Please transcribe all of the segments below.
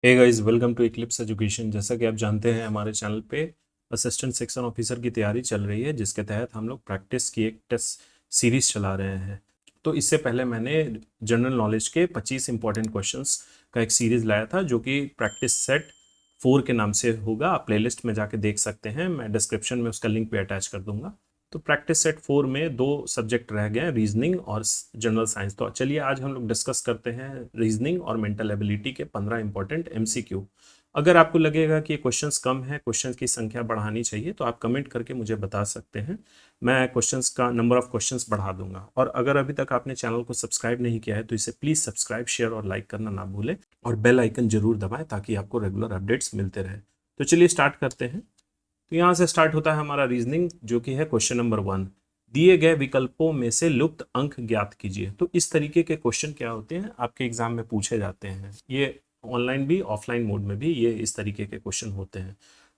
Hey guys, welcome to Eclipse Education. जैसा कि आप जानते हैं, हमारे चैनल पे असिस्टेंट सेक्शन ऑफिसर की तैयारी चल रही है, जिसके तहत हम लोग प्रैक्टिस की एक टेस्ट सीरीज चला रहे हैं। तो इससे पहले मैंने जनरल नॉलेज के 25 इंपॉर्टेंट क्वेश्चंस का एक सीरीज लाया था, जो कि प्रैक्टिस सेट 4 के नाम से होगा। आप प्लेलिस्ट में जाके देख सकते हैं, मैं डिस्क्रिप्शन में उसका लिंक भी अटैच कर दूंगा। तो प्रैक्टिस सेट 4 में 2 सब्जेक्ट रह गए हैं, रीजनिंग और जनरल साइंस। तो चलिए आज हम लोग डिस्कस करते हैं रीजनिंग और मेंटल एबिलिटी के 15 इंपॉर्टेंट एमसीक्यू। अगर आपको लगेगा कि ये क्वेश्चंस कम है, क्वेश्चंस की संख्या बढ़ानी चाहिए, तो आप कमेंट करके मुझे बता सकते हैं। मैं क्वेश्चंस का नंबर ऑफ क्वेश्चंस बढ़ा दूंगा। और अगर अभी तक आपने चैनल को सब्सक्राइब नहीं किया है, तो इसे प्लीज़ सब्सक्राइब, शेयर और लाइक करना ना भूलें। और बेल आइकन जरूर दबाएं, ताकि आपको रेगुलर अपडेट्स मिलते रहे। तो चलिए स्टार्ट करते हैं। तो यहाँ से स्टार्ट होता है हमारा रीजनिंग, जो कि है क्वेश्चन नंबर 1। दिए गए विकल्पों में से लुप्त अंक ज्ञात कीजिए। तो इस तरीके के क्वेश्चन क्या होते हैं, आपके एग्जाम में पूछे जाते हैं। ये ऑनलाइन भी, ऑफलाइन मोड में भी ये इस तरीके के क्वेश्चन होते हैं।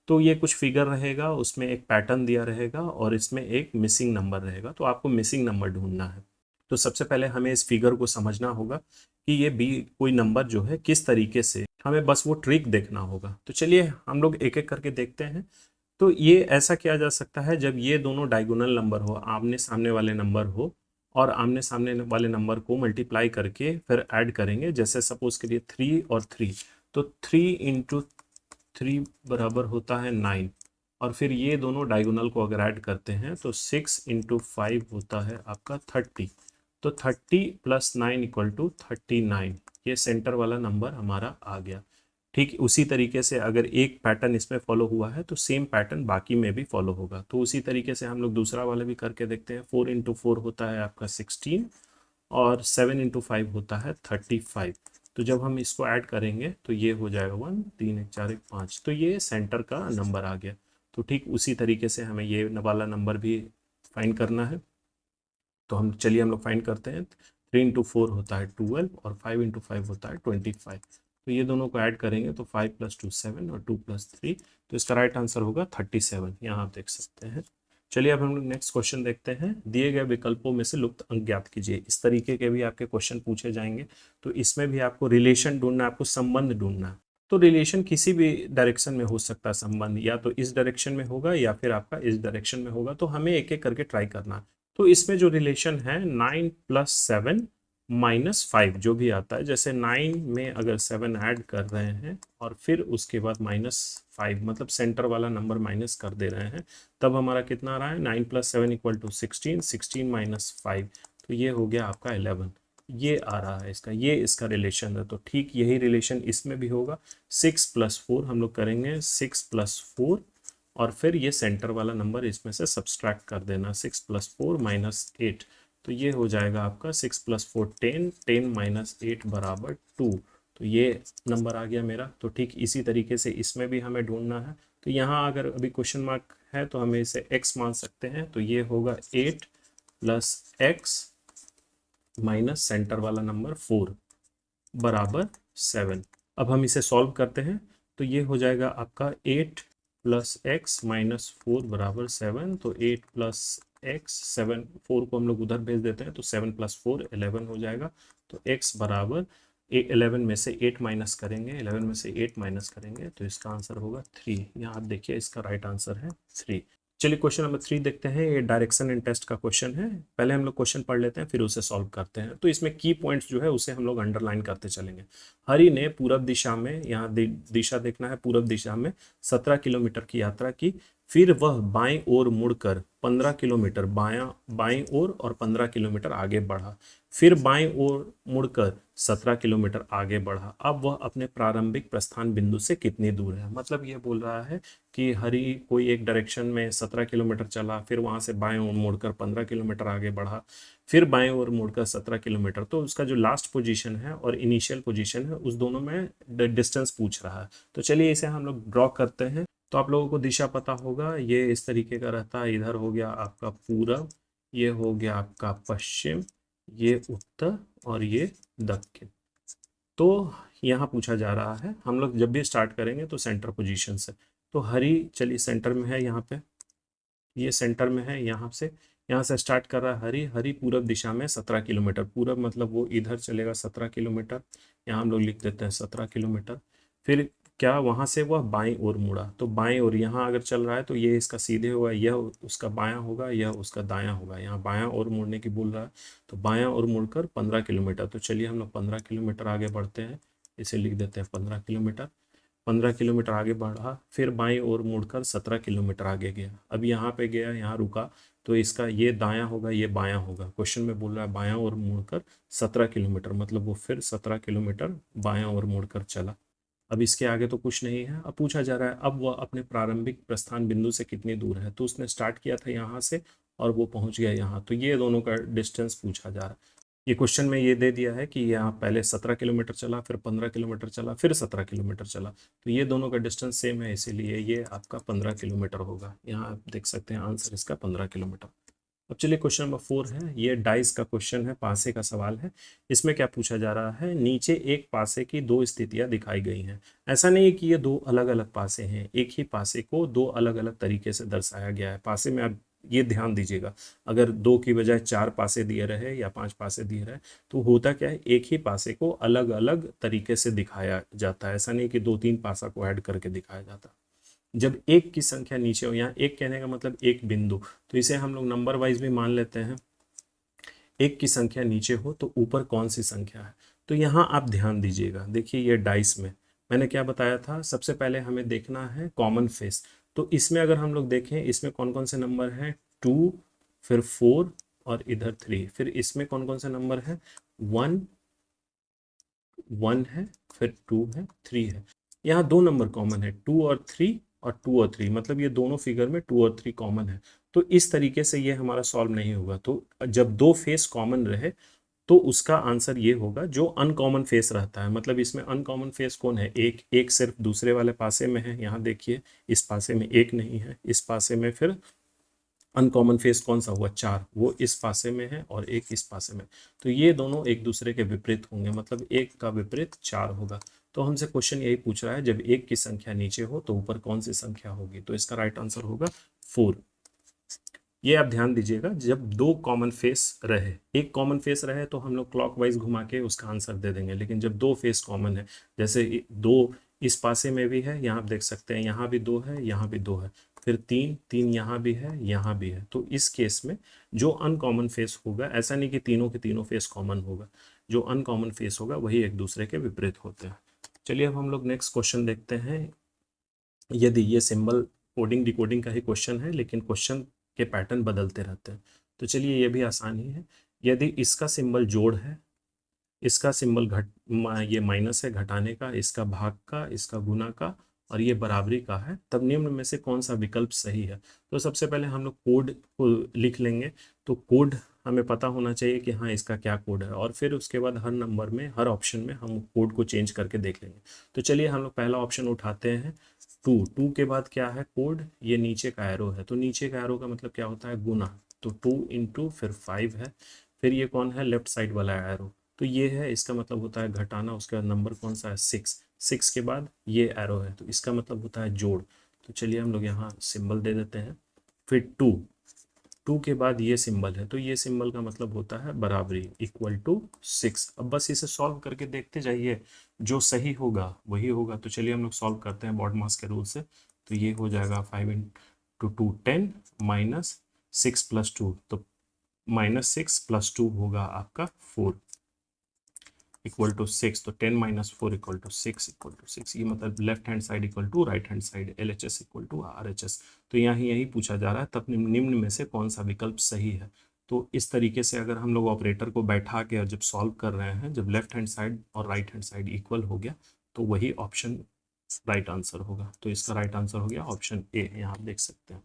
तो ये कुछ फिगर रहेगा, उसमें एक पैटर्न दिया रहेगा और इसमें एक मिसिंग नंबर रहेगा। तो आपको मिसिंग नंबर ढूंढना है। तो सबसे पहले हमें इस फिगर को समझना होगा कि ये बी कोई नंबर जो है किस तरीके से, हमें बस वो ट्रिक देखना होगा। तो चलिए हम लोग एक एक करके देखते हैं। तो ये ऐसा किया जा सकता है, जब ये दोनों डायगोनल नंबर हो, आमने सामने वाले नंबर हो, और आमने सामने वाले नंबर को मल्टीप्लाई करके फिर ऐड करेंगे। जैसे सपोज करिए 3 और 3, तो 3 × 3 बराबर होता है 9। और फिर ये दोनों डायगोनल को अगर ऐड करते हैं, तो 6 × 5 होता है आपका 30। तो 30 + 9 = 39। ये सेंटर वाला नंबर हमारा आ गया। ठीक उसी तरीके से अगर एक पैटर्न इसमें फॉलो हुआ है, तो सेम पैटर्न बाकी में भी फॉलो होगा। तो उसी तरीके से हम लोग दूसरा वाला भी करके देखते हैं। 4 × 4 होता है आपका 16, और 7 × 5 होता है 35। तो जब हम इसको ऐड करेंगे, तो ये हो जाएगा 1 3 1 4 1 5। तो ये सेंटर का नंबर आ गया। तो ठीक उसी तरीके से हमें ये वाला नंबर भी फाइंड करना है। तो हम लोग फाइंड करते हैं। 3 × 4 होता है 12, और 5 × 5 होता है 25। तो ये दोनों को ऐड करेंगे, तो 5 + 2 7, और 2 + 3। तो इसका राइट आंसर होगा 37। यहाँ आप देख सकते हैं। चलिए अब हम लोग नेक्स्ट क्वेश्चन देखते हैं। दिए गए विकल्पों में से लुप्त अंक ज्ञात कीजिए। इस तरीके के भी आपके क्वेश्चन पूछे जाएंगे। तो इसमें भी आपको रिलेशन ढूंढना, आपको संबंध ढूंढना है। तो रिलेशन किसी भी डायरेक्शन में हो सकता है। संबंध या तो इस डायरेक्शन में होगा, या फिर आपका इस डायरेक्शन में होगा। तो हमें एक एक करके ट्राई करना है। तो इसमें जो रिलेशन है 9 + 7 - 5, जो भी आता है। जैसे 9 में अगर 7 ऐड कर रहे हैं, और फिर उसके बाद -5, मतलब सेंटर वाला नंबर माइनस कर दे रहे हैं, तब हमारा कितना आ रहा है? 9 + 7 = 16, 16 - 5। तो ये हो गया आपका 11। ये आ रहा है इसका, ये इसका रिलेशन है। तो ठीक यही रिलेशन इसमें भी होगा। 6 + 4 हम लोग करेंगे, 6 + 4, और फिर ये सेंटर वाला नंबर इसमें से सब्सट्रैक्ट कर देना। 6 + 4 - 8। तो ये हो जाएगा आपका 6 + 4 10, 10 - 8 = 2। तो ये नंबर आ गया मेरा। तो ठीक इसी तरीके से इसमें भी हमें ढूंढना है। तो यहाँ अगर अभी क्वेश्चन मार्क है, तो हमें इसे x मान सकते हैं। तो ये होगा 8 + x माइनस सेंटर वाला नंबर 4 = 7। अब हम इसे सॉल्व करते हैं। तो ये हो जाएगा आपका 8 + x - 4 = 7। तो 8 + x, 7, 4 को हम लोग उधर भेज देते हैं, तो 7 + 4 11 हो जाएगा। तो x बराबर 11 में से 8 माइनस करेंगे, 11 में से 8 माइनस करेंगे, तो इसका आंसर होगा 3। यहाँ आप देखिए, इसका राइट आंसर है 3। चलिए क्वेश्चन नंबर 3 देखते हैं। ये डायरेक्शन एंड टेस्ट का क्वेश्चन है। पहले हम लोग क्वेश्चन पढ़ लेते हैं, फिर उसे सॉल्व करते हैं। तो इसमें की पॉइंट्स जो है, उसे हम लोग अंडरलाइन करते चलेंगे। हरि ने पूरब दिशा में, यहाँ दिशा देखना है, पूरब दिशा में 17 किलोमीटर की यात्रा की। फिर वह बाएं ओर मुड़कर 15 किलोमीटर बाएं ओर और 15 किलोमीटर आगे बढ़ा। फिर बाएं ओर मुड़कर 17 किलोमीटर आगे बढ़ा। अब वह अपने प्रारंभिक प्रस्थान बिंदु से कितनी दूर है? मतलब ये बोल रहा है कि हरि कोई एक डायरेक्शन में 17 किलोमीटर चला, फिर वहां से बाएं ओर मुड़कर 15 किलोमीटर आगे बढ़ा, फिर बाएं ओर मुड़कर 17 किलोमीटर। तो उसका जो लास्ट पोजीशन है और इनिशियल पोजीशन है, उस दोनों में डिस्टेंस पूछ रहा है। तो चलिए इसे हम लोग ड्रॉ करते हैं। तो आप लोगों को दिशा पता होगा, ये इस तरीके का रहता है। इधर हो गया आपका पूरब, ये हो गया आपका पश्चिम, ये उत्तर, और ये दक्षिण। तो यहाँ पूछा जा रहा है, हम लोग जब भी स्टार्ट करेंगे तो सेंटर पोजीशन से। तो हरी चलिए सेंटर में है, यहाँ पे ये सेंटर में है। यहाँ से स्टार्ट कर रहा है हरी। हरी पूरब दिशा में 17 किलोमीटर, पूरब मतलब वो इधर चलेगा 17 किलोमीटर। यहाँ हम लोग लिख देते हैं 17 किलोमीटर। फिर क्या वहाँ से वह बाईं ओर मुड़ा, तो बाईं ओर यहाँ अगर चल रहा है तो ये इसका सीधे होगा, यह उसका बायां होगा, यह उसका दायां होगा। यहाँ बायां ओर मुड़ने की बोल रहा है तो बायां ओर मुड़कर 15 किलोमीटर। तो चलिए हम लोग 15 किलोमीटर आगे बढ़ते हैं, इसे लिख देते हैं 15 किलोमीटर। 15 किलोमीटर आगे बढ़ा, फिर बाईं ओर मुड़कर 17 किलोमीटर आगे गया। अब यहाँ पे गया, यहाँ रुका, तो इसका ये दायां होगा, ये बायां होगा। क्वेश्चन में बोल रहा है बायां ओर मुड़कर 17 किलोमीटर, मतलब वो फिर 17 किलोमीटर बायां ओर मुड़कर चला। अब इसके आगे तो कुछ नहीं है। अब पूछा जा रहा है अब वह अपने प्रारंभिक प्रस्थान बिंदु से कितनी दूर है, तो उसने स्टार्ट किया था यहाँ से और वो पहुंच गया यहाँ, तो ये दोनों का डिस्टेंस पूछा जा रहा है। ये क्वेश्चन में ये दे दिया है कि यहाँ पहले 17 किलोमीटर चला, फिर 15 किलोमीटर चला, फिर 17 किलोमीटर चला, तो ये दोनों का डिस्टेंस सेम है, इसीलिए ये आपका 15 किलोमीटर होगा। यहाँ आप देख सकते हैं आंसर इसका 15 किलोमीटर। अब चलिए क्वेश्चन नंबर 4 है, ये डाइस का क्वेश्चन है, पासे का सवाल है। इसमें क्या पूछा जा रहा है, नीचे एक पासे की दो स्थितियां दिखाई गई हैं। ऐसा नहीं है कि ये दो अलग अलग पासे हैं, एक ही पासे को दो अलग अलग तरीके से दर्शाया गया है। पासे में आप ये ध्यान दीजिएगा, अगर दो की बजाय 4 पासे दिए रहे या 5 पासे दिए रहे तो होता क्या है, एक ही पासे को अलग अलग तरीके से दिखाया जाता है। ऐसा नहीं कि 2-3 पासा को ऐड करके दिखाया जाता। जब एक की संख्या नीचे हो, यहाँ एक कहने का मतलब एक बिंदु, तो इसे हम लोग नंबर वाइज भी मान लेते हैं। एक की संख्या नीचे हो तो ऊपर कौन सी संख्या है, तो यहाँ आप ध्यान दीजिएगा। देखिए ये डाइस में मैंने क्या बताया था, सबसे पहले हमें देखना है कॉमन फेस। तो इसमें अगर हम लोग देखें, इसमें कौन कौन से नंबर हैं, 2, फिर 4 और इधर 3। फिर इसमें कौन कौन से नंबर हैं, 1 1 है, फिर 2 है, 3 है। यहाँ दो नंबर कॉमन है, 2 और 3, और 2 और 3, मतलब ये दोनों फिगर में 2 और 3 कॉमन है। तो इस तरीके से ये हमारा सॉल्व नहीं होगा। तो जब दो फेस कॉमन रहे तो उसका आंसर ये होगा जो अनकॉमन फेस रहता है। मतलब इसमें अनकॉमन फेस कौन है, एक एक सिर्फ दूसरे वाले पासे में है। यहाँ देखिए इस पासे में एक नहीं है, इस पासे में फिर अनकॉमन फेस कौन सा हुआ, 4, वो इस पासे में है और एक इस पासे में। तो ये दोनों एक दूसरे के विपरीत होंगे, मतलब एक का विपरीत 4 होगा। तो हमसे क्वेश्चन यही पूछ रहा है जब एक की संख्या नीचे हो तो ऊपर कौन सी संख्या होगी, तो इसका राइट आंसर होगा 4। ये आप ध्यान दीजिएगा, जब दो कॉमन फेस रहे, एक कॉमन फेस रहे तो हम लोग क्लॉकवाइज घुमा के उसका आंसर दे देंगे, लेकिन जब दो फेस कॉमन है, जैसे दो इस पासे में भी है, यहाँ आप देख सकते हैं यहाँ भी दो है, यहाँ भी दो है, फिर 3 3 यहाँ भी है, यहाँ भी है, तो इस केस में जो अनकॉमन फेस होगा, ऐसा नहीं कि तीनों के तीनों फेस कॉमन होगा, जो अनकॉमन फेस होगा वही एक दूसरे के विपरीत होते हैं। चलिए अब हम लोग नेक्स्ट क्वेश्चन देखते हैं। यदि ये सिंबल कोडिंग डिकोडिंग का ही क्वेश्चन है, लेकिन क्वेश्चन के पैटर्न बदलते रहते हैं, तो चलिए ये भी आसान ही है। यदि इसका सिंबल जोड़ है, इसका सिंबल ये माइनस है घटाने का, इसका भाग का, इसका गुना का, और ये बराबरी का है, तब निम्न में से कौन सा विकल्प सही है। तो सबसे पहले हम लोग कोड को लिख लेंगे। तो कोड हमें पता होना चाहिए कि हाँ इसका क्या कोड है, और फिर उसके बाद हर नंबर में, हर ऑप्शन में हम कोड को चेंज करके देख लेंगे। तो चलिए हम लोग पहला ऑप्शन उठाते हैं, 2। 2 के बाद क्या है कोड, ये नीचे का एरो है, तो नीचे का एरो का मतलब क्या होता है, गुना। तो 2 इंटू फिर 5 है, फिर ये कौन है, लेफ्ट साइड वाला एरो, तो ये है, इसका मतलब होता है घटाना। उसके बाद नंबर कौन सा है, 6। 6 के बाद ये एरो है, तो इसका मतलब होता है जोड़। तो चलिए हम लोग यहाँ सिंबल दे देते हैं। फिर 2, 2 के बाद ये सिंबल है, तो ये सिंबल का मतलब होता है बराबरी, इक्वल टू 6। अब बस इसे सॉल्व करके देखते जाइए, जो सही होगा वही होगा। तो चलिए हम लोग सॉल्व करते हैं बॉड मास के रूल से। तो ये हो जाएगा 5 इंटू 2 10 माइनस 6 प्लस 2, तो -6 प्लस 2 होगा आपका 4 इक्वल टू 6। तो 10 minus 4 equal to 6 equal to 6, ये मतलब left hand side equal to right hand side, LHS equal to RHS। तो यहाँ यही पूछा जा रहा है, तब निम्न में से कौन सा विकल्प सही है। तो इस तरीके से अगर हम लोग ऑपरेटर को बैठा के और जब सॉल्व कर रहे हैं, जब लेफ्ट हैंड साइड और राइट हैंड साइड इक्वल हो गया तो वही ऑप्शन राइट आंसर होगा। तो इसका राइट आंसर हो गया ऑप्शन ए, यहाँ आप देख सकते हैं।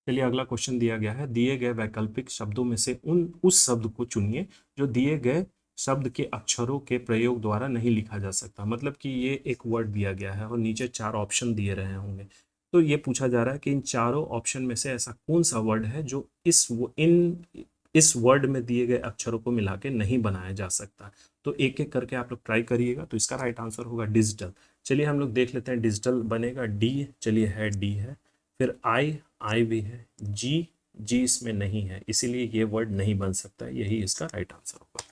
चलिए अगला क्वेश्चन दिया गया है, दिए गए वैकल्पिक शब्दों में से उस शब्द को चुनिए जो दिए गए शब्द के अक्षरों के प्रयोग द्वारा नहीं लिखा जा सकता। मतलब कि ये एक वर्ड दिया गया है और नीचे 4 ऑप्शन दिए रहे होंगे, तो ये पूछा जा रहा है कि इन चारों ऑप्शन में से ऐसा कौन सा वर्ड है जो इस वर्ड में दिए गए अक्षरों को मिला के नहीं बनाया जा सकता। तो एक एक करके आप लोग ट्राई करिएगा। तो इसका राइट आंसर होगा डिजिटल। चलिए हम लोग देख लेते हैं, डिजिटल बनेगा डी, चलिए है डी है, फिर आई भी है, जी जी इसमें नहीं है, इसीलिए ये वर्ड नहीं बन सकता है, यही इसका राइट आंसर होगा।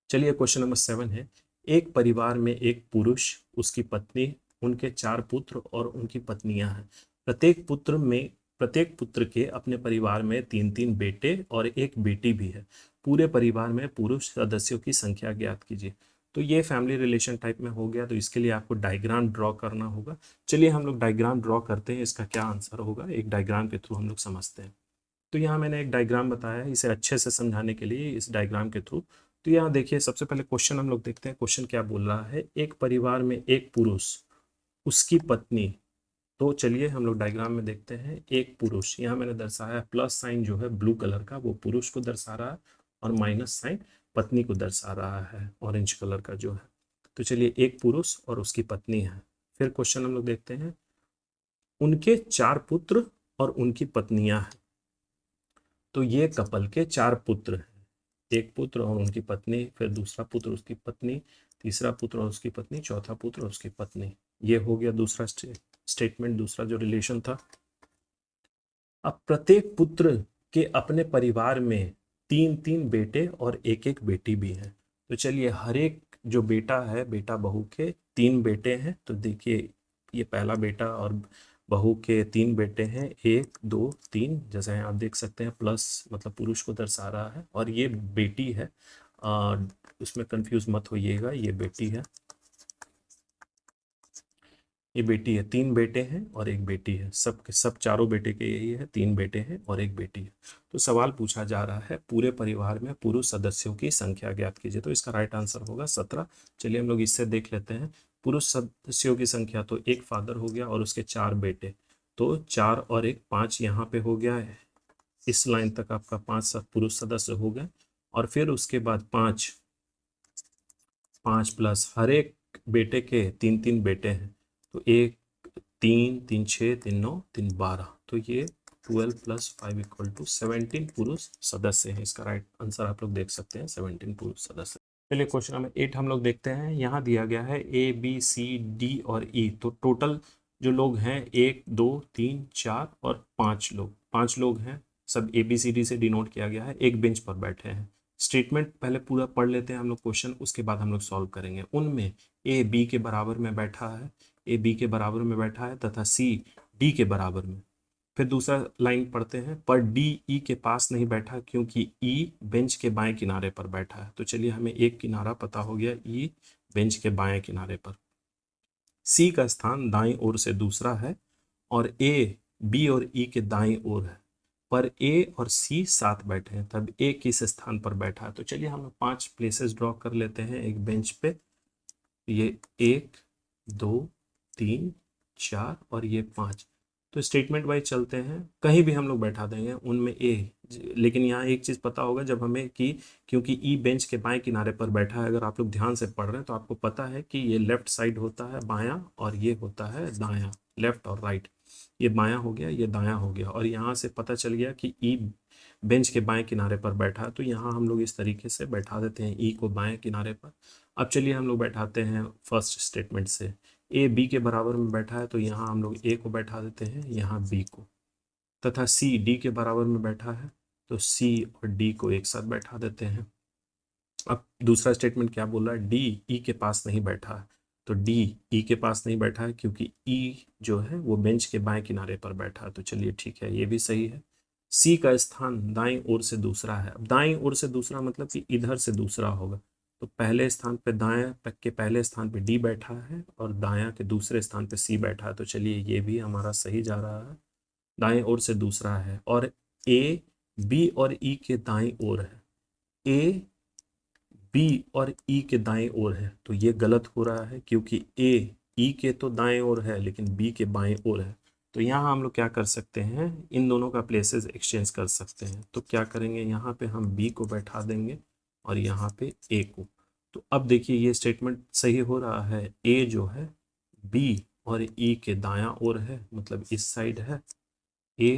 चलिए क्वेश्चन नंबर 7 है, एक परिवार में एक पुरुष, उसकी पत्नी, उनके 4 पुत्र और उनकी पत्नियां हैं। प्रत्येक पुत्र के अपने परिवार में 3-3 बेटे और एक बेटी भी है। पूरे परिवार में पुरुष सदस्यों की संख्या ज्ञात कीजिए। तो ये फैमिली रिलेशन टाइप में हो गया, तो इसके लिए आपको डायग्राम ड्रॉ करना होगा। चलिए हम लोग डायग्राम ड्रॉ करते हैं, इसका क्या आंसर होगा एक डायग्राम के थ्रू हम लोग समझते हैं। तो यहाँ मैंने एक डायग्राम बताया है, इसे अच्छे से समझाने के लिए इस डायग्राम के थ्रू। तो यहाँ देखिए, सबसे पहले क्वेश्चन हम लोग देखते हैं, क्वेश्चन क्या बोल रहा है, एक परिवार में एक पुरुष, उसकी पत्नी। तो चलिए हम लोग डायग्राम में देखते हैं, एक पुरुष, यहाँ मैंने दर्शाया प्लस साइन जो है ब्लू कलर का वो पुरुष को दर्शा रहा है, और माइनस साइन पत्नी को दर्शा रहा है ऑरेंज कलर का जो है। तो चलिए, एक पुरुष और उसकी पत्नी है। फिर क्वेश्चन हम लोग देखते हैं, उनके 4 पुत्र और उनकी पत्नियां हैं। तो ये कपल के 4 पुत्र हैं, एक पुत्र और उनकी पत्नी, फिर दूसरा पुत्र उसकी पत्नी, तीसरा पुत्र और उसकी पत्नी, चौथा पुत्र और उसकी पत्नी। ये हो गया दूसरा स्टेटमेंट, दूसरा जो रिलेशन था। अब प्रत्येक पुत्र के अपने परिवार में 3-3 बेटे और एक एक बेटी भी है। तो चलिए, हर एक जो बेटा है, बेटा बहू के 3 बेटे हैं। तो देखिए, ये पहला बेटा और बहू के 3 बेटे हैं, 1 2 3, जैसे आप देख सकते हैं, प्लस मतलब पुरुष को दर्शा रहा है, और ये बेटी है। उसमें कंफ्यूज मत होइएगा, ये बेटी है, ये बेटी है। 3 बेटे हैं और एक बेटी है, सब के सब चारों बेटे के यही है, 3 बेटे हैं और एक बेटी है। तो सवाल पूछा जा रहा है, पूरे परिवार में पुरुष सदस्यों की संख्या ज्ञात कीजिए। तो इसका राइट आंसर होगा 17। चलिए हम लोग इससे देख लेते हैं, पुरुष सदस्यों की संख्या, तो एक फादर हो गया और उसके 4 बेटे, तो 4 और 1 5 यहाँ पे हो गया है। इस लाइन तक आपका 5 पुरुष सदस्य हो गए, और फिर उसके बाद 5 प्लस हर एक बेटे के 3-3 बेटे हैं। तो 1 3 3 6 3 9 3 12, तो ये 12 + 5 = 17 पुरुष सदस्य हैं। इसका राइट आंसर आप लोग देख सकते हैं, 17 पुरुष सदस्य। चलिए क्वेश्चन नंबर 8 हम लोग देखते हैं। यहाँ दिया गया है ABCD और E, तो टोटल जो लोग हैं 1 2 3 4 और 5 लोग, 5 लोग हैं, सब ABCD से डिनोट किया गया है, एक बेंच पर बैठे हैं। स्टेटमेंट पहले पूरा पढ़ लेते हैं हम लोग क्वेश्चन, उसके बाद हम लोग सॉल्व करेंगे। उनमें A B के बराबर में बैठा है, A B के बराबर में बैठा है, तथा C D के बराबर में। फिर दूसरा लाइन पढ़ते हैं, पर D E के पास नहीं बैठा क्योंकि E बेंच के बाएं किनारे पर बैठा है। तो चलिए, हमें एक किनारा पता हो गया, E बेंच के बाएं किनारे पर। C का स्थान दाईं ओर से दूसरा है, और A B और E के दाईं ओर है, पर A और C साथ बैठे हैं, तब A किस स्थान पर बैठा है। तो चलिए हम 5 प्लेसेस ड्रॉ कर लेते हैं एक बेंच पे। ये 1 2 3 4 और ये 5। तो स्टेटमेंट वाइज चलते हैं, कहीं भी हम लोग बैठा देंगे उनमें A। लेकिन यहाँ एक चीज़ पता होगा जब हमें कि क्योंकि E बेंच के बाएं किनारे पर बैठा है, अगर आप लोग ध्यान से पढ़ रहे हैं तो आपको पता है कि ये लेफ्ट साइड होता है बायां, और ये होता है दायां, लेफ्ट और राइट। ये बायां हो गया, ये दायां हो गया, और यहाँ से पता चल गया कि E बेंच के बाएं किनारे पर बैठा है। तो यहाँ हम लोग इस तरीके से बैठा देते हैं E को बाएं किनारे पर। अब चलिए हम लोग बैठाते हैं फर्स्ट स्टेटमेंट से, A B के बराबर में बैठा है, तो यहाँ हम लोग A को बैठा देते हैं, यहाँ B को, तथा C D के बराबर में बैठा है, तो C और D को एक साथ बैठा देते हैं। अब दूसरा स्टेटमेंट क्या बोल रहा है, D E के पास नहीं बैठा है, तो D E के पास नहीं बैठा है क्योंकि E जो है वो बेंच के बाएं किनारे पर बैठा है। तो चलिए ठीक है, ये भी सही है। C का स्थान दाईं ओर से दूसरा है। अब दाईं ओर से दूसरा मतलब कि इधर से दूसरा होगा, तो पहले स्थान पे, दाएं के पहले स्थान पे D बैठा है, और दायां के दूसरे स्थान पे C बैठा है। तो चलिए, ये भी हमारा सही जा रहा है, दाएं ओर से दूसरा है, और A B और E के दाईं ओर है। A B और E के दाएं ओर है, तो ये गलत हो रहा है क्योंकि A E के तो दाएं ओर है लेकिन B के बाएं ओर है। तो यहाँ हम लोग क्या कर सकते हैं, इन दोनों का प्लेसेस एक्सचेंज कर सकते हैं। तो क्या करेंगे, यहाँ पे हम B को बैठा देंगे और यहाँ पे A को। तो अब देखिए, ये स्टेटमेंट सही हो रहा है, A जो है B और E के दायां ओर है, मतलब इस साइड है, A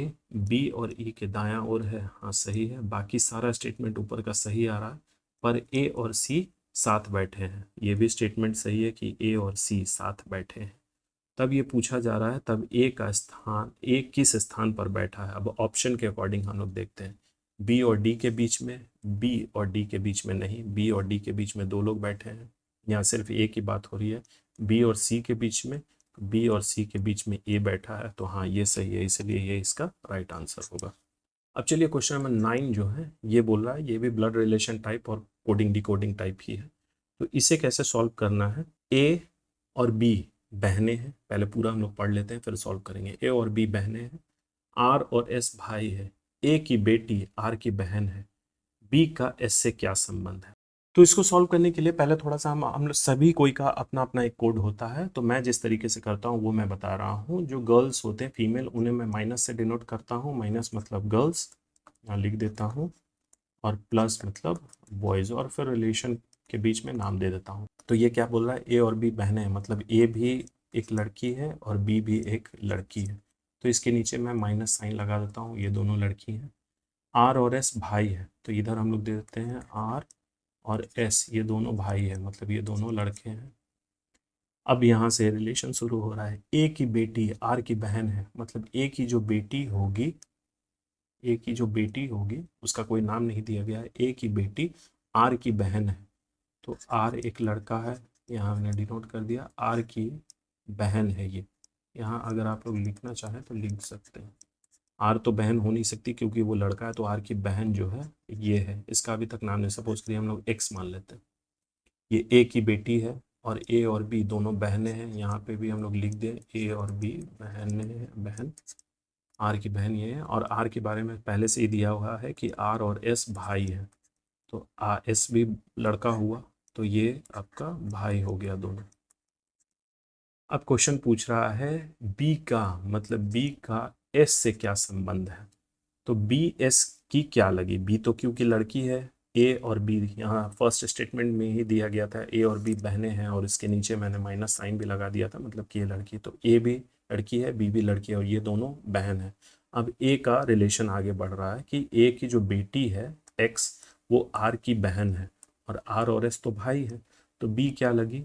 B और E के दायां ओर है। हाँ सही है, बाकी सारा स्टेटमेंट ऊपर का सही आ रहा है, पर A और C साथ बैठे हैं। ये भी स्टेटमेंट सही है कि A और C साथ बैठे हैं। तब ये पूछा जा रहा है, तब A का स्थान, A किस स्थान पर बैठा है। अब ऑप्शन के अकॉर्डिंग हम लोग देखते हैं, B और D के बीच में, B और D के बीच में नहीं, B और D के बीच में 2 लोग बैठे हैं, यहाँ सिर्फ ए की बात हो रही है, बी और सी के बीच में, बी और सी के बीच में ए बैठा है, तो हाँ ये सही है, इसलिए ये इसका राइट आंसर होगा। अब चलिए क्वेश्चन नंबर 9 जो है ये बोल रहा है, ये भी ब्लड रिलेशन टाइप और कोडिंग डिकोडिंग टाइप ही है। तो इसे कैसे सॉल्व करना है, ए और बी बहनें हैं, पहले पूरा हम लोग पढ़ लेते हैं फिर सॉल्व करेंगे। ए और बी बहनें हैं, आर और एस भाई है, ए की बेटी आर की बहन है, बी का एस से क्या संबंध है। तो इसको सॉल्व करने के लिए पहले थोड़ा सा हम लोग सभी कोई का अपना अपना एक कोड होता है, तो मैं जिस तरीके से करता हूँ वो मैं बता रहा हूँ। जो गर्ल्स होते हैं फीमेल, उन्हें मैं माइनस से डिनोट करता हूँ, माइनस मतलब गर्ल्स, यहाँ लिख देता हूँ, और प्लस मतलब बॉयज़, और फिर रिलेशन के बीच में नाम दे देता हूँ। तो ये क्या बोल रहा है, ए और बी बहनें हैं, मतलब ए भी एक लड़की है और बी भी एक लड़की है। तो इसके नीचे मैं माइनस साइन लगा देता हूँ, ये दोनों लड़की हैं। आर और एस भाई है, तो इधर हम लोग दे देते हैं आर और एस, ये दोनों भाई है, मतलब ये दोनों लड़के हैं। अब यहाँ से रिलेशन शुरू हो रहा है, ए की बेटी आर की बहन है, मतलब ए की जो बेटी होगी, ए की जो बेटी होगी उसका कोई नाम नहीं दिया गया है, ए की बेटी आर की बहन है, तो आर एक लड़का है, यहाँ मैंने डिनोट कर दिया, आर की बहन है ये। यहाँ अगर आप लोग लिखना चाहें तो लिख सकते हैं, आर तो बहन हो नहीं सकती क्योंकि वो लड़का है, तो आर की बहन जो है ये है, इसका अभी तक नाम नहीं, सपोज करिए हम लोग एक्स मान लेते हैं। ये ए की बेटी है और ए और बी दोनों बहनें हैं, यहाँ पे भी हम लोग लिख दें ए और बी बहनें, बहन, आर की बहन ये है। और आर के बारे में पहले से ही दिया हुआ है कि आर और एस भाई है, तो एस भी लड़का हुआ, तो ये आपका भाई हो गया दोनों। अब क्वेश्चन पूछ रहा है बी का, मतलब बी का एस से क्या संबंध है। तो बी एस की क्या लगी, बी तो क्योंकि लड़की है, ए और बी यहाँ फर्स्ट स्टेटमेंट में ही दिया गया था, ए और बी बहनें हैं, और इसके नीचे मैंने माइनस साइन भी लगा दिया था, मतलब कि ये लड़की, तो ए भी लड़की है, बी भी लड़की है, और ये दोनों बहन है। अब ए का रिलेशन आगे बढ़ रहा है कि ए की जो बेटी है एक्स, वो आर की बहन है, और आर और एस तो भाई है, तो बी क्या लगी,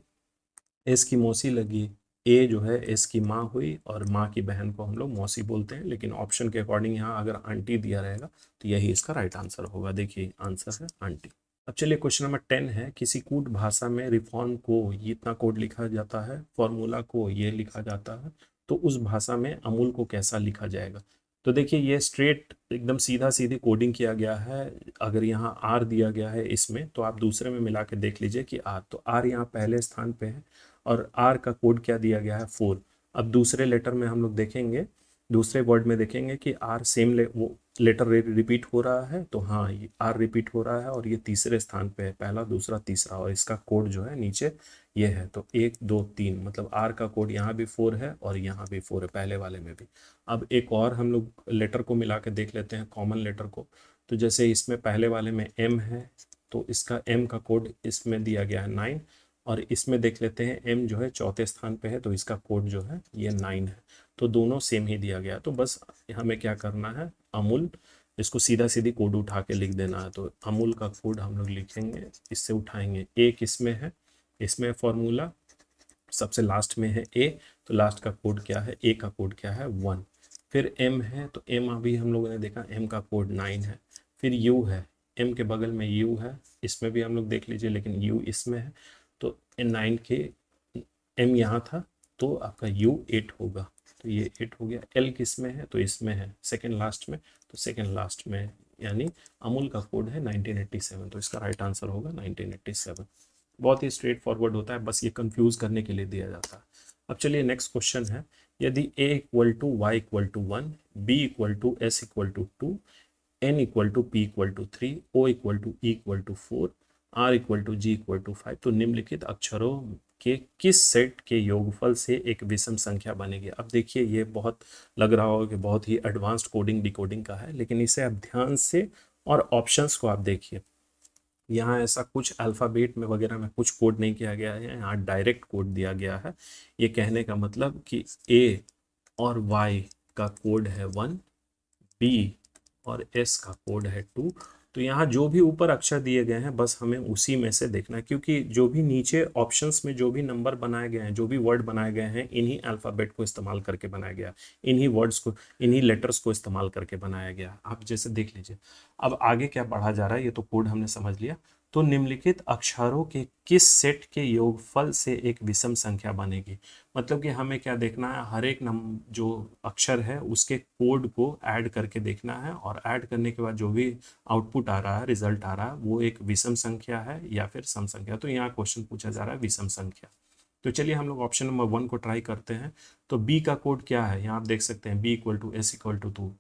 एस की मौसी लगी। ए जो है एस की माँ हुई, और माँ की बहन को हम लोग मौसी बोलते हैं, लेकिन ऑप्शन के अकॉर्डिंग यहाँ अगर आंटी दिया रहेगा तो यही इसका राइट आंसर होगा। देखिए आंसर है आंटी। अब चलिए क्वेश्चन नंबर 10 है, किसी कूट भाषा में रिफॉर्म को ये इतना कोड लिखा जाता है, फॉर्मूला को ये लिखा जाता है, तो उस भाषा में अमूल को कैसा लिखा जाएगा। तो देखिए ये स्ट्रेट एकदम सीधा सीधी कोडिंग किया गया है। अगर यहाँ आर दिया गया है इसमें, तो आप दूसरे में मिला के देख लीजिए कि आर, तो आर यहाँ पहले स्थान पे है, और आर का कोड क्या दिया गया है 4। अब दूसरे लेटर में हम लोग देखेंगे, दूसरे वर्ड में देखेंगे कि आर सेम वो लेटर रिपीट हो रहा है, तो हाँ ये आर रिपीट हो रहा है, और ये तीसरे स्थान पे है, पहला दूसरा तीसरा, और इसका कोड जो है नीचे ये है, तो 1 2 3, मतलब आर का कोड यहाँ भी 4 है और यहाँ भी 4 है, पहले वाले में भी। अब एक और हम लोग लेटर को मिला के देख लेते हैं, कॉमन लेटर को। तो जैसे इसमें पहले वाले में एम है, तो इसका एम का कोड इसमें दिया गया है 9, और इसमें देख लेते हैं एम जो है चौथे स्थान पे है, तो इसका कोड जो है ये 9 है, तो दोनों सेम ही दिया गया। तो बस हमें क्या करना है, अमूल, इसको सीधा सीधी कोड उठा के लिख देना है। तो अमूल का कोड हम लोग लिखेंगे, इससे उठाएंगे, ए किसमें है, इसमें फॉर्मूला सबसे लास्ट में है ए, तो लास्ट का कोड क्या है, ए का कोड क्या है 1। फिर एम है, तो एम अभी हम लोगों ने देखा एम का कोड 9 है। फिर यू है, एम के बगल में यू है, इसमें भी हम लोग देख लीजिए, लेकिन यू इसमें है, तो 9 के एम यहाँ था, तो आपका यू 8 होगा, तो ये 8 हो गया। एल किस में है, तो इसमें है सेकेंड लास्ट में, तो सेकेंड लास्ट में, यानी अमूल का कोड है 1987, तो इसका राइट आंसर होगा 1987। बहुत ही स्ट्रेट फॉरवर्ड होता है, बस ये कंफ्यूज करने के लिए दिया जाता है। अब चलिए नेक्स्ट क्वेश्चन है, यदि a equal to Y equal to 1, B equal to S equal to 2, N equal to P equal to 3, O equal to E equal to 4, R equal to G equal to 5, तो निम्नलिखित अक्षरों के किस set के योगफल से एक विषम संख्या बनेगी। अब देखिए ये बहुत लग रहा होगा कि बहुत ही एडवांस्ड कोडिंग डिकोडिंग का है, लेकिन इसे आप ध्यान से और ऑप्शंस को आप देखिए, यहाँ ऐसा कुछ अल्फ़ाबेट में वगैरह में कुछ कोड नहीं किया गया है, यहाँ डायरेक्ट कोड दिया गया है। ये कहने का मतलब कि ए और वाई का कोड है 1, बी और एस का कोड है 2, तो यहाँ जो भी ऊपर अक्षर दिए गए हैं बस हमें उसी में से देखना है, क्योंकि जो भी नीचे ऑप्शंस में जो भी नंबर बनाए गए हैं, जो भी वर्ड बनाए गए हैं, इन्हीं अल्फ़ाबेट को इस्तेमाल करके बनाया गया, इन्हीं वर्ड्स को, इन्हीं लेटर्स को इस्तेमाल करके बनाया गया। आप जैसे देख लीजिए, अब आगे क्या बढ़ा जा रहा है, ये तो कोड हमने समझ लिया। तो निम्नलिखित अक्षरों के किस सेट के योगफल से एक विषम संख्या बनेगी। मतलब कि हमें क्या देखना है, हर एक जो अक्षर है उसके कोड को ऐड करके देखना है, और ऐड करने के बाद जो भी आउटपुट आ रहा है, रिजल्ट आ रहा है, वो एक विषम संख्या है या फिर सम संख्या। तो यहाँ क्वेश्चन पूछा जा रहा है विषम संख्या। तो चलिए हम लोग ऑप्शन नंबर 1 को ट्राई करते हैं। तो बी का कोड क्या है, यहाँ आप देख सकते हैं B equal to S equal to 2,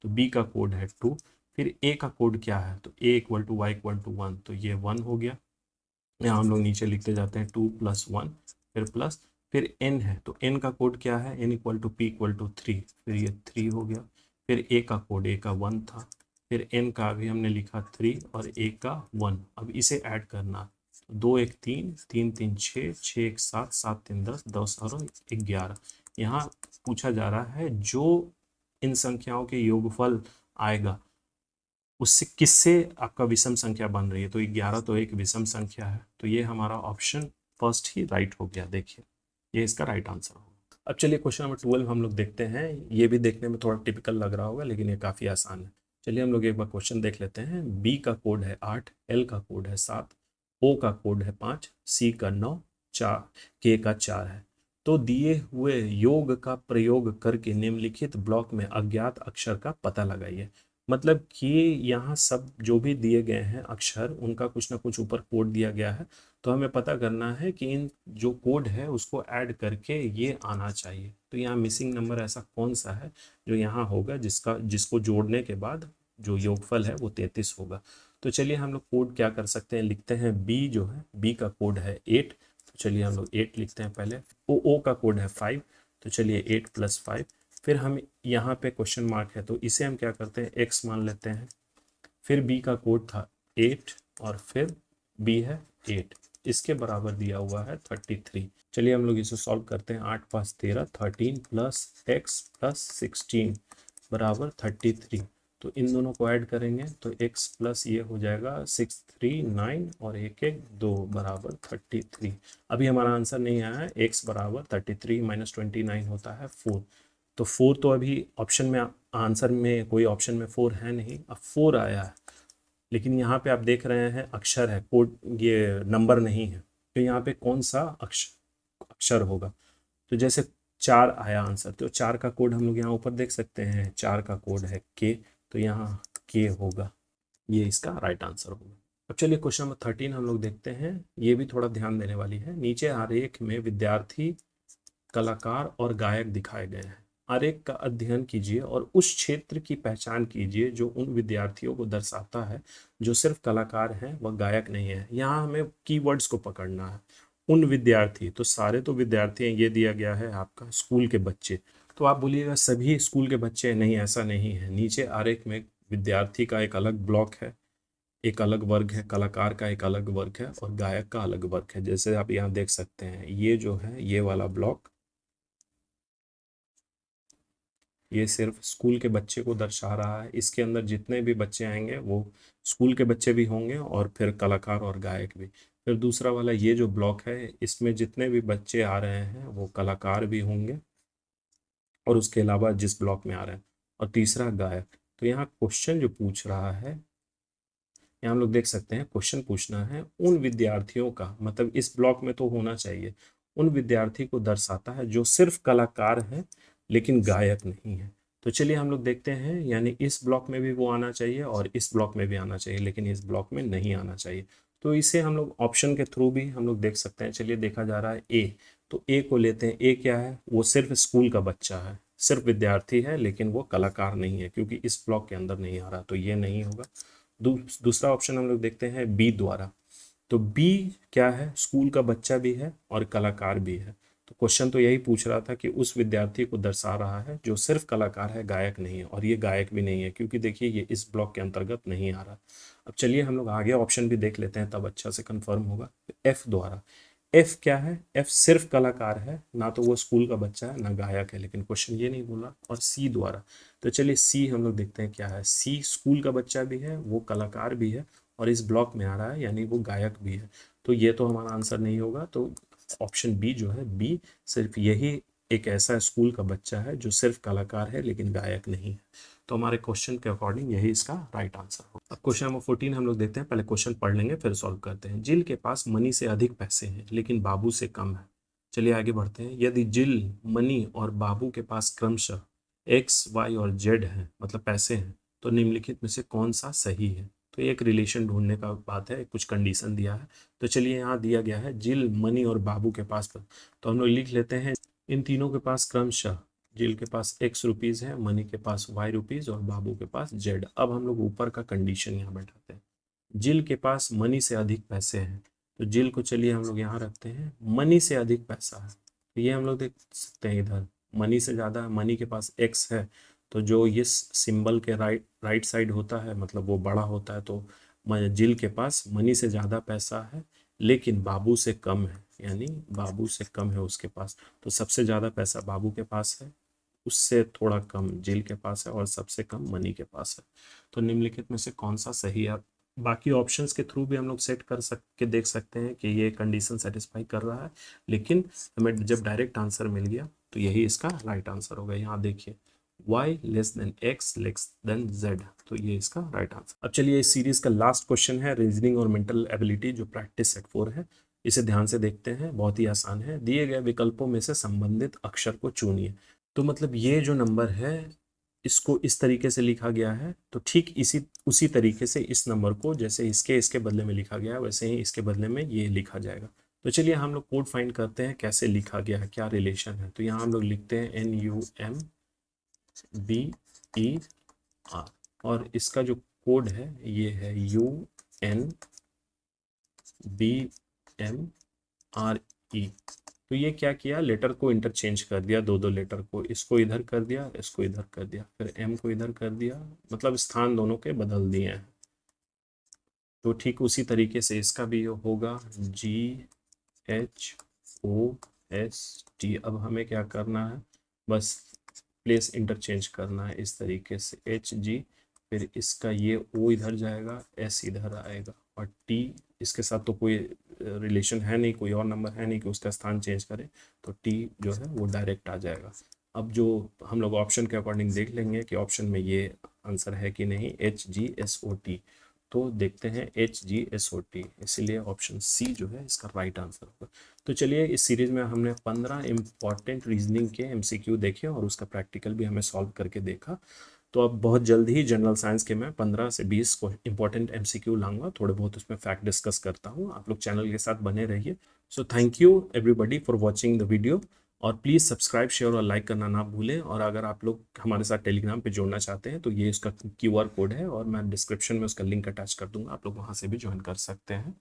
तो बी का कोड है 2। फिर ए का कोड क्या है, तो A equal to Y equal to 1, तो ये 1 हो गया। यहाँ हम लोग नीचे लिखते जाते हैं 2 + 1, फिर प्लस, फिर एन है, तो एन का कोड क्या है, N equal to P equal to 3, फिर ये 3 हो गया। फिर ए का कोड, ए का 1 था, फिर एन का अभी हमने लिखा 3 और ए का 1। अब इसे ऐड करना, 2 1 3, 3 3 6, 6 1 7, 7 3 10, 10 और 11। यहाँ पूछा जा रहा है जो इन संख्याओं के योगफल आएगा उससे किससे आपका विषम संख्या बन रही है। तो 11 तो एक विषम संख्या है, तो ये हमारा ऑप्शन फर्स्ट ही राइट हो गया। देखिए ये इसका राइट आंसर होगा। अब चलिए क्वेश्चन नंबर 12 हम लोग देखते हैं। ये भी देखने में थोड़ा टिपिकल लग रहा होगा, लेकिन ये काफ़ी आसान है। चलिए हम लोग एक बार क्वेश्चन देख लेते हैं। बी का कोड है 8, एल का कोड है 7, ओ का कोड है 5, सी का 9, के का 4 है। तो दिए हुए योग का प्रयोग करके निम्नलिखित ब्लॉक में अज्ञात अक्षर का पता लगाइए। मतलब कि यहाँ सब जो भी दिए गए हैं अक्षर, उनका कुछ ना कुछ ऊपर कोड दिया गया है, तो हमें पता करना है कि इन जो कोड है उसको ऐड करके ये आना चाहिए। तो यहाँ मिसिंग नंबर ऐसा कौन सा है जो यहाँ होगा जिसको जोड़ने के बाद जो योगफल है वो 33 होगा। तो चलिए हम लोग कोड क्या कर सकते हैं, लिखते हैं बी जो है, बी का कोड है 8, तो चलिए हम लोग 8 लिखते हैं पहले। ओ का कोड है 5, तो चलिए 8 + 5। फिर हम यहाँ पे क्वेश्चन मार्क है, तो इसे हम क्या करते हैं, x मान लेते हैं। फिर b का कोड था 8 और फिर b है 8, इसके बराबर दिया हुआ है 33। चलिए हम लोग इसे सॉल्व करते हैं। 8 5 13, 13 + x + 16 बराबर 33। तो इन दोनों को ऐड करेंगे तो x प्लस ये हो जाएगा 6 3 9 और 1 1 2 बराबर 33। अभी हमारा आंसर नहीं आया है। x बराबर 33 - 29 होता है 4। तो 4 तो अभी ऑप्शन में, आंसर में कोई ऑप्शन में 4 है नहीं, अब 4 आया है, लेकिन यहाँ पे आप देख रहे हैं अक्षर है, कोड ये नंबर नहीं है। तो यहाँ पे कौन सा अक्षर होगा, तो जैसे 4 आया आंसर, तो 4 का कोड हम लोग यहाँ ऊपर देख सकते हैं, 4 का कोड है के, तो यहाँ के होगा, ये इसका राइट आंसर होगा। अब चलिए क्वेश्चन नंबर 13 हम लोग देखते हैं। ये भी थोड़ा ध्यान देने वाली है। नीचे आरेख में विद्यार्थी, कलाकार और गायक दिखाए गए हैं। आरेख का अध्ययन कीजिए और उस क्षेत्र की पहचान कीजिए जो उन विद्यार्थियों को दर्शाता है जो सिर्फ कलाकार हैं व गायक नहीं है। यहाँ हमें कीवर्ड्स को पकड़ना है। उन विद्यार्थी, तो सारे तो विद्यार्थी हैं, ये दिया गया है आपका स्कूल के बच्चे। तो आप बोलिएगा सभी स्कूल के बच्चे नहीं, ऐसा नहीं है। नीचे आरेख में विद्यार्थी का एक अलग ब्लॉक है, एक अलग वर्ग है, कलाकार का एक अलग वर्ग है और गायक का अलग वर्ग है। जैसे आप यहाँ देख सकते हैं, ये जो है ये वाला ब्लॉक, ये सिर्फ स्कूल के बच्चे को दर्शा रहा है। इसके अंदर जितने भी बच्चे आएंगे वो स्कूल के बच्चे भी होंगे और फिर कलाकार और गायक भी। फिर दूसरा वाला ये जो ब्लॉक है, इसमें जितने भी बच्चे आ रहे हैं वो कलाकार भी होंगे और उसके अलावा जिस ब्लॉक में आ रहे हैं, और तीसरा गायक। तो यहाँ क्वेश्चन जो पूछ रहा है, यहाँ हम लोग देख सकते हैं क्वेश्चन पूछना है उन विद्यार्थियों का, मतलब इस ब्लॉक में तो होना चाहिए, उन विद्यार्थी को दर्शाता है जो सिर्फ कलाकार है लेकिन गायक नहीं है। तो चलिए हम लोग देखते हैं, यानी इस ब्लॉक में भी वो आना चाहिए और इस ब्लॉक में भी आना चाहिए, लेकिन इस ब्लॉक में नहीं आना चाहिए। तो इसे हम लोग ऑप्शन के थ्रू भी हम लोग देख सकते हैं। चलिए देखा जा रहा है ए, तो ए को लेते हैं। ए क्या है, वो सिर्फ स्कूल का बच्चा है, सिर्फ विद्यार्थी है, लेकिन वो कलाकार नहीं है क्योंकि इस ब्लॉक के अंदर नहीं आ रहा, तो ये नहीं होगा। दूसरा ऑप्शन हम लोग देखते हैं बी द्वारा। तो बी क्या है, स्कूल का बच्चा भी है और कलाकार भी है। तो क्वेश्चन तो यही पूछ रहा था कि उस विद्यार्थी को दर्शा रहा है जो सिर्फ कलाकार है, गायक नहीं है, और ये गायक भी नहीं है क्योंकि देखिए ये इस ब्लॉक के अंतर्गत नहीं आ रहा। अब चलिए हम लोग आगे ऑप्शन भी देख लेते हैं, तब अच्छा से कंफर्म होगा। एफ द्वारा, एफ क्या है, एफ सिर्फ कलाकार है, ना तो वो स्कूल का बच्चा है ना गायक है, लेकिन क्वेश्चन ये नहीं बोला। और सी द्वारा, तो चलिए सी हम लोग देखते हैं क्या है। सी स्कूल का बच्चा भी है, वो कलाकार भी है और इस ब्लॉक में आ रहा है, यानी वो गायक भी है। तो ये तो हमारा आंसर नहीं होगा। तो ऑप्शन बी जो है, बी सिर्फ यही एक ऐसा स्कूल का बच्चा है जो सिर्फ कलाकार है लेकिन गायक नहीं है। तो हमारे क्वेश्चन के अकॉर्डिंग यही इसका राइट आंसर होगा। अब क्वेश्चन नंबर 14 हम लोग देखते हैं, पहले क्वेश्चन पढ़ लेंगे फिर सॉल्व करते हैं। जिल के पास मनी से अधिक पैसे हैं लेकिन बाबू से कम है। चलिए आगे बढ़ते हैं। यदि जिल, मनी और बाबू के पास क्रमशः एक्स, वाई और जेड है, मतलब पैसे हैं, तो निम्नलिखित में से कौन सा सही है। तो ये एक रिलेशन ढूंढने का बात है, कुछ कंडीशन दिया है। तो चलिए यहाँ दिया गया है जिल, मनी और बाबू के पास, तो हम लोग लिख लेते हैं इन तीनों के पास क्रमशः, जिल के पास एक्स रुपीज़ है, मनी के पास वाई रुपीज़ और बाबू के पास जेड। अब हम लोग ऊपर का कंडीशन यहाँ बैठाते हैं। जिल के पास मनी से अधिक पैसे हैं, तो जिल को चलिए हम लोग यहाँ रखते हैं, मनी से अधिक पैसा है, तो ये हम लोग देख सकते हैं इधर मनी से ज़्यादा है, मनी के पास एक्स है, तो जो ये सिंबल के राइट साइड होता है मतलब वो बड़ा होता है, तो जिल के पास मनी से ज़्यादा पैसा है लेकिन बाबू से कम है, यानी बाबू से कम है उसके पास। तो सबसे ज़्यादा पैसा बाबू के पास है, उससे थोड़ा कम जिल के पास है और सबसे कम मनी के पास है। तो निम्नलिखित में से कौन सा सही है। बाकी ऑप्शंस के थ्रू भी हम लोग सेट कर के देख सकते हैं कि ये कंडीशन सेटिस्फाई कर रहा है, लेकिन हमें जब डायरेक्ट आंसर मिल गया तो यही इसका राइट आंसर होगा। यहाँ देखिए y less than x less than z, तो ये इसका राइट आंसर। अब चलिए इस सीरीज का लास्ट क्वेश्चन है रीजनिंग और मेंटल एबिलिटी, जो प्रैक्टिस सेट 4 है। इसे ध्यान से देखते हैं, बहुत ही आसान है। दिए गए विकल्पों में से संबंधित अक्षर को चुनिए। तो मतलब ये जो नंबर है इसको इस तरीके से लिखा गया है, तो ठीक उसी तरीके से इस नंबर को जैसे इसके बदले में लिखा गया है वैसे ही इसके बदले में ये लिखा जाएगा। तो चलिए हम लोग कोड फाइंड करते हैं कैसे लिखा गया है, क्या रिलेशन है। तो यहाँ हम लोग लिखते हैं NUMBER और इसका जो कोड है ये है UNBMRE। तो ये क्या किया, लेटर को इंटरचेंज कर दिया, दो लेटर को, इसको इधर कर दिया, इसको इधर कर दिया, फिर M को इधर कर दिया, मतलब स्थान दोनों के बदल दिए हैं। तो ठीक उसी तरीके से इसका भी होगा GHOST। अब हमें क्या करना है, बस प्लेस इंटरचेंज करना है इस तरीके से HG, फिर इसका ये O इधर जाएगा, S इधर आएगा और T, इसके साथ तो कोई रिलेशन है नहीं, कोई और नंबर है नहीं कि उसका स्थान चेंज करें, तो T जो है वो डायरेक्ट आ जाएगा। अब जो हम लोग ऑप्शन के अकॉर्डिंग देख लेंगे कि ऑप्शन में ये आंसर है कि नहीं, HGSOT। तो देखते हैं HGSOT, इसीलिए ऑप्शन सी जो है इसका राइट आंसर होगा। तो चलिए इस सीरीज में हमने 15 इम्पॉर्टेंट रीजनिंग के MCQ देखे और उसका प्रैक्टिकल भी हमें सॉल्व करके देखा। तो अब बहुत जल्द ही जनरल साइंस के मैं 15 से 20 इंपॉर्टेंट MCQ लाऊंगा, थोड़े बहुत उसमें फैक्ट डिस्कस करता हूँ। आप लोग चैनल के साथ बने रहिए। So thank you everybody for watching the video, और प्लीज़ सब्सक्राइब, शेयर और लाइक करना ना भूलें। और अगर आप लोग हमारे साथ टेलीग्राम पे जुड़ना चाहते हैं तो ये इसका QR कोड है और मैं डिस्क्रिप्शन में उसका लिंक अटैच कर दूंगा, आप लोग वहाँ से भी ज्वाइन कर सकते हैं।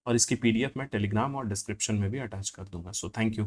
और इसकी PDF मैं टेलीग्राम और डिस्क्रिप्शन में भी अटैच कर दूंगा। So thank you.